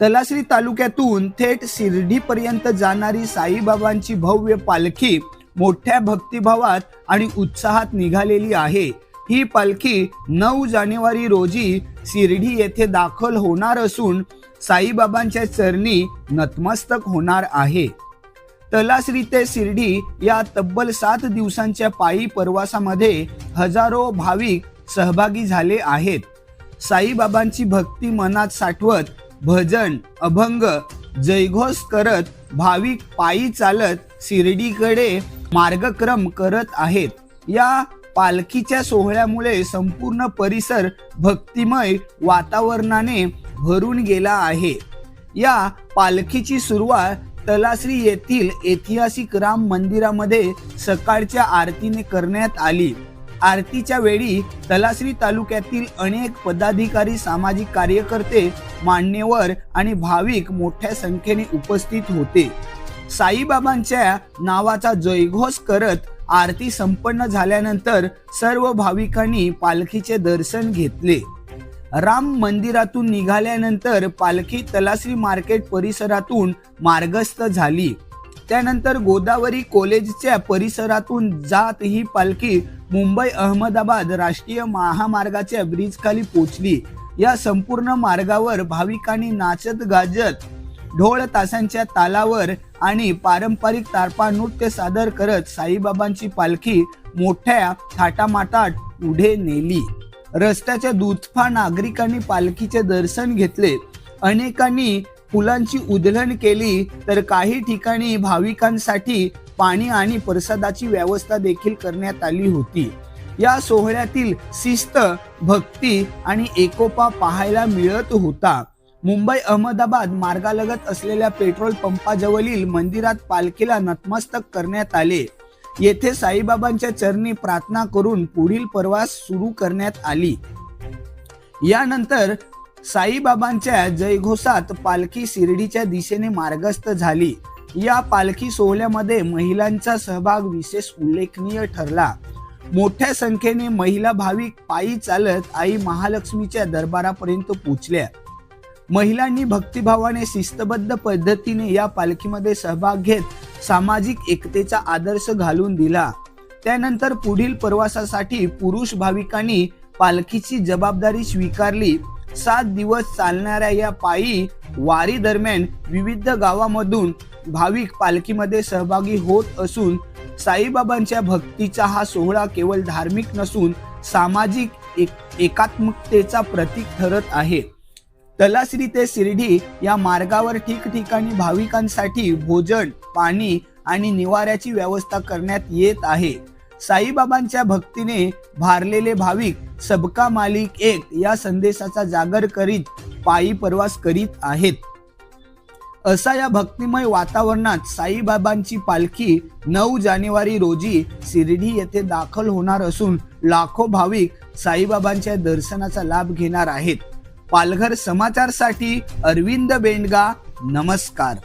तलासरी तालुक्यातून थेट शिर्डीपर्यंत जाणारी साईबाबांची भव्य पालखी मोठ्या भक्तिभावात आणि उत्साहात निघालेली आहे। ही पालखी 9 जानेवारी रोजी शिर्डी येथे दाखल होणार असून साईबाबांच्या चरणी नतमस्तक होणार आहे। तलासरी ते शिर्डी या तब्बल 7 दिवसांच्या पायी प्रवासामध्ये हजारो भाविक सहभागी झाले आहेत। साईबाबांची भक्ती मनात साठवत भजन, अभंग, जयघोष करत भाविक पायी चालत शिर्डीकडे मार्गक्रम करत आहेत। या पालखीच्या सोहळ्यामुळे संपूर्ण परिसर भक्तिमय वातावरणाने भरून गेला आहे। या पालखीची सुरुवात तलासरी येथील ऐतिहासिक राम मंदिरामध्ये सकाळच्या आरतीने करण्यात आली। आरतीच्या वेळी तलासरी तालुक्यातील अनेक पदाधिकारी, सामाजिक कार्यकर्ते, मान्यवर आणि भाविक मोठ्या संख्येने उपस्थित होते। साईबाबांच्या नावाचा जयघोष करत आरती संपन्न झाल्यानंतर सर्व भाविकांनी पालखीचे दर्शन घेतले। राम मंदिरातून निघाल्यानंतर पालखी तलासरी मार्केट परिसरातून मार्गस्थ झाली। त्यानंतर गोदावरी कॉलेजच्या परिसरातून जात ही पालखी मुंबई अहमदाबाद राष्ट्रीय महामार्गाच्या ब्रिज खाली पोहोचली। या संपूर्ण मार्गावर भाविकांनी नाचत गाजत ढोल ताशांच्या तालावर आणि पारंपरिक तारपा नृत्य सादर करत साईबाबांची पालखी मोठ्या थाटामाटात पुढे नेली। रस्त्याच्या दुतर्फा नागरिकांनी पालखीचे दर्शन घेतले। अनेकांनी फुलांची उधळण केली तर काही ठिकाणी भाविकांसाठी पाणी आणि प्रसादाची व्यवस्था देखील करण्यात आली होती। या सोहळ्यातील शिस्त, भक्ती आणि एकोपा पाहायला मिळत होता। मुंबई अहमदाबाद मार्गालगत असलेल्या पेट्रोल पंपाजवळील मंदिरात पालखीला नतमस्तक करण्यात आले। येथे साईबाबांच्या चरणी प्रार्थना करून पुढील प्रवास सुरू करण्यात आली। यानंतर साईबाबांच्या जयघोषात पालखी शिर्डीच्या दिशेने मार्गस्थ झाली। या पालखी सोहळ्यामध्ये महिलांचा सहभाग विशेष उल्लेखनीय ठरला। मोठ्या संख्येने महिला भाविक पायी चालत आई महालक्ष्मीच्या दरबारापर्यंत पोहोचल्या। महिलांनी भक्तिभावाने शिस्तबद्ध पद्धतीने या पालखीमध्ये सहभाग घेत सामाजिक एकतेचा आदर्श घालून दिला। त्यानंतर पुढील प्रवासासाठी पुरुष भाविकांनी पालखीची जबाबदारी स्वीकारली। 7 दिवस चालणाऱ्या या पायी वारी दरम्यान विविध गावांमधून भाविक पालखीमध्ये सहभागी होत असून साईबाबांच्या भक्तीचा हा सोहळा केवळ धार्मिक नसून सामाजिक एकात्मतेचा प्रतीक ठरत आहे। तलासरी ते शिर्डी या मार्गावर ठिकठिकाणी भाविकांसाठी भोजन, पाणी आणि निवाऱ्याची व्यवस्था करण्यात येत आहे। साईबाबांच्या भक्तीने भारलेले भाविक सबका मालिक एक या संदेशाचा जागर करीत पायी प्रवास करीत आहेत। असा या भक्तिमय वातावरणात साईबाबांची पालखी 9 जानेवारी रोजी शिर्डी येथे दाखल होणार असून लाखो भाविक साईबाबांच्या दर्शनाचा लाभ घेणार आहेत। पालघर समाचारसाठी अरविंद बेंडगा, नमस्कार।